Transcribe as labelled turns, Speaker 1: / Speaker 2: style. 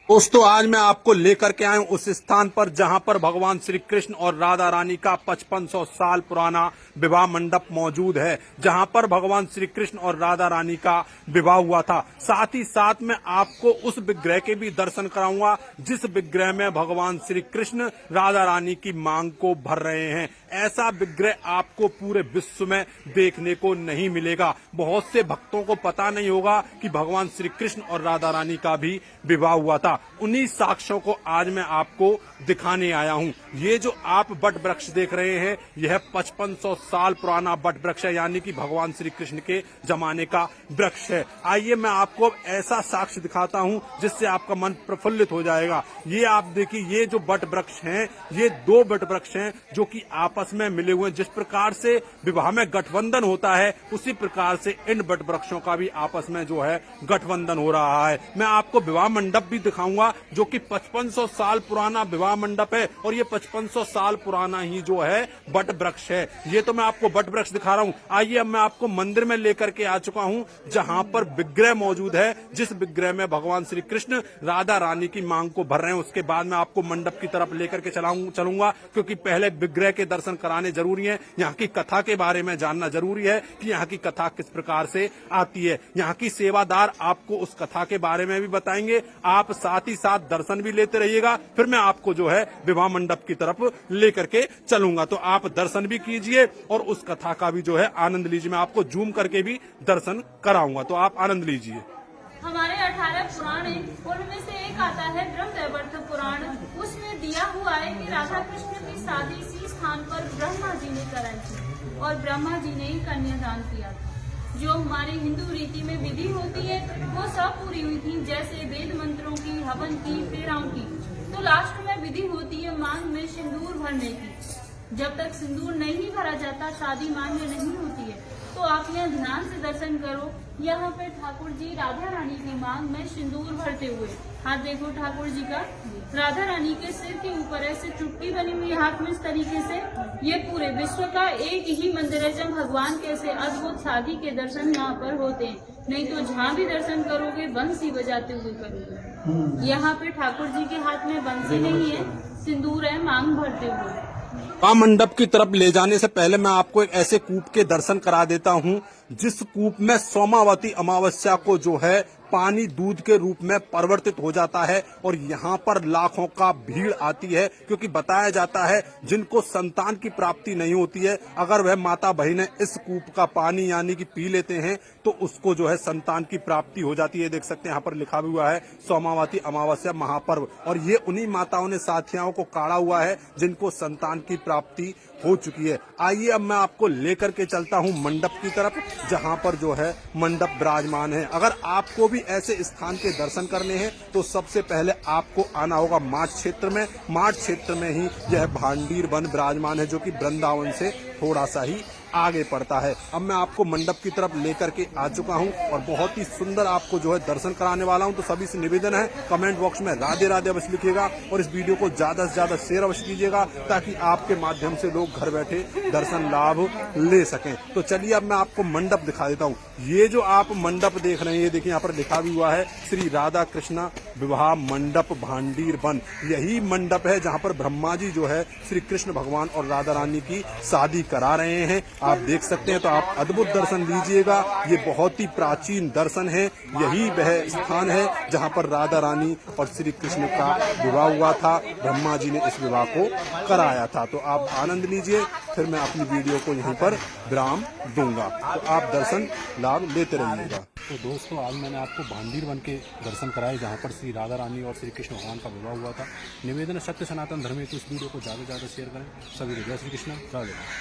Speaker 1: दोस्तों आज मैं आपको लेकर के आया हूं उस स्थान पर जहां पर भगवान श्री कृष्ण और राधा रानी का 5500 साल पुराना विवाह मंडप मौजूद है, जहां पर भगवान श्री कृष्ण और राधा रानी का विवाह हुआ था। साथ ही साथ मैं आपको उस विग्रह के भी दर्शन कराऊंगा जिस विग्रह में भगवान श्री कृष्ण राधा रानी की मांग को भर रहे हैं। ऐसा विग्रह आपको पूरे विश्व में देखने को नहीं मिलेगा। बहुत से भक्तों को पता नहीं होगा कि भगवान श्री कृष्ण और राधा रानी का भी विवाह हुआ था। उन्हीं साक्ष्यों को आज मैं आपको दिखाने आया हूं। ये जो आप वट वृक्ष देख रहे हैं, यह 5500 साल पुराना वट वृक्ष है, यानी कि भगवान श्री कृष्ण के जमाने का वृक्ष है। आइए मैं आपको ऐसा साक्ष्य दिखाता हूं जिससे आपका मन प्रफुल्लित हो जाएगा। ये आप देखिए, ये जो वट वृक्ष हैं, ये दो वट वृक्ष हैं जो कि आपस में मिले हुए हैं। जिस प्रकार से विवाह में गठबंधन होता है, उसी प्रकार से इन वट वृक्षों का भी आपस में जो है गठबंधन हो रहा है। मैं आपको विवाह मंडप भी दिखाऊंगा जो कि 5500 साल पुराना विवाह मंडप है, और ये 5500 साल पुराना ही जो है वट वृक्ष है। ये तो मैं आपको वट वृक्ष दिखा रहा हूं। आइए अब मैं आपको मंदिर में लेकर के आ चुका हूं जहां पर विग्रह मौजूद है, जिस विग्रह में भगवान श्री कृष्ण राधा रानी की मांग को भर रहे हैं। उसके बाद मैं आपको मंडप की तरफ लेकर के चलूंगा, क्योंकि पहले विग्रह के दर्शन कराने जरूरी है। यहाँ की कथा के बारे में जानना जरूरी है कि यहाँ की कथा किस प्रकार से आती है। यहाँ की सेवादार आपको उस कथा के बारे में भी बताएंगे। आप साथ ही साथ दर्शन भी लेते रहिएगा। फिर मैं आपको जो है विवाह मंडप की तरफ लेकर के चलूंगा, तो आप दर्शन भी कीजिए और उस कथा का भी जो है आनंद लीजिए। मैं आपको जूम करके भी दर्शन कराऊंगा, तो आप आनंद लीजिए।
Speaker 2: हमारे 18 पुराण हैं, उनमें से एक आता है ब्रह्मवैवर्त पुराण। उसमें दिया हुआ है कि राधा कृष्ण की शादी इसी स्थान पर ब्रह्मा जी ने कराई थी और ब्रह्मा जी ने ही कन्यादान किया था। जो हमारी हिंदू रीति में विधि होती है वो सब पूरी हुई थी, जैसे वेद मंत्रों की, हवन की, फेराओं की। तो लास्ट में विधि होती है मांग में सिंदूर भरने की। जब तक सिंदूर नहीं भरा जाता शादी मान्य नहीं होती है। तो आप यहाँ ध्यान से दर्शन करो। यहाँ पे ठाकुर जी राधा रानी की मांग में सिंदूर भरते हुए, हाथ देखो ठाकुर जी का, राधा रानी के सिर के ऊपर ऐसे चुटकी बनी हुई हाथ में इस तरीके से। ये पूरे विश्व का एक ही मंदिर है जब भगवान के ऐसे अद्भुत शादी के दर्शन यहाँ पर होते हैं। नहीं तो जहाँ भी दर्शन करोगे बंसी बजाते हुए करोगे। यहाँ पे ठाकुर जी के हाथ में बंसी नहीं है, सिंदूर है मांग भरते हुए।
Speaker 1: विवाह मंडप की तरफ ले जाने से पहले मैं आपको एक ऐसे कूप के दर्शन करा देता हूं जिस कूप में सोमावती अमावस्या को जो है पानी दूध के रूप में परिवर्तित हो जाता है, और यहाँ पर लाखों का भीड़ आती है, क्योंकि बताया जाता है जिनको संतान की प्राप्ति नहीं होती है, अगर वह माता बहनें इस कूप का पानी यानी कि पी लेते हैं तो उसको जो है संतान की प्राप्ति हो जाती है। देख सकते हैं यहाँ पर लिखा भी हुआ है सोमावती अमावस्या महापर्व, और ये उन्हीं माताओं ने साथियाओं को काढ़ा हुआ है जिनको संतान की प्राप्ति हो चुकी है। आइए अब मैं आपको लेकर के चलता हूँ मंडप की तरफ जहाँ पर जो है मंडप विराजमान है। अगर आपको भी ऐसे स्थान के दर्शन करने हैं तो सबसे पहले आपको आना होगा माठ क्षेत्र में। माठ क्षेत्र में ही यह भांडीर वन विराजमान है जो कि वृंदावन से थोड़ा सा ही आगे पड़ता है। अब मैं आपको मंडप की तरफ लेकर के आ चुका हूं और बहुत ही सुंदर आपको जो है दर्शन कराने वाला हूं। तो सभी से निवेदन है, कमेंट बॉक्स में राधे राधे अवश्य लिखिएगा और इस वीडियो को ज्यादा से ज्यादा शेयर अवश्य कीजिएगा ताकि आपके माध्यम से लोग घर बैठे दर्शन लाभ ले सकें। तो चलिए अब मैं आपको मंडप दिखा देता हूँ। ये जो आप मंडप देख रहे हैं, ये देखिए यहाँ पर लिखा भी हुआ है श्री राधा कृष्णा विवाह मंडप भांडीर वन। यही मंडप है जहाँ पर ब्रह्मा जी जो है श्री कृष्ण भगवान और राधा रानी की शादी करा रहे हैं। आप देख सकते हैं, तो आप अद्भुत दर्शन लीजिएगा। ये बहुत ही प्राचीन दर्शन है। यही वह स्थान है जहां पर राधा रानी और श्री कृष्ण का विवाह हुआ था। ब्रह्मा जी ने इस विवाह को कराया था। तो आप आनंद लीजिए, फिर मैं अपनी वीडियो को यहीं पर विराम दूंगा। तो आप दर्शन लाभ लेते रहिएगा। तो दोस्तों आज मैंने आपको भांडीर वन के दर्शन कराए जहां पर श्री राधा रानी और श्री कृष्ण भगवान का विवाह हुआ था। निवेदन सत्य सनातन धर्म हेतु इस वीडियो को ज्यादा से ज्यादा शेयर करें। सभी को जय श्री कृष्ण, राधे।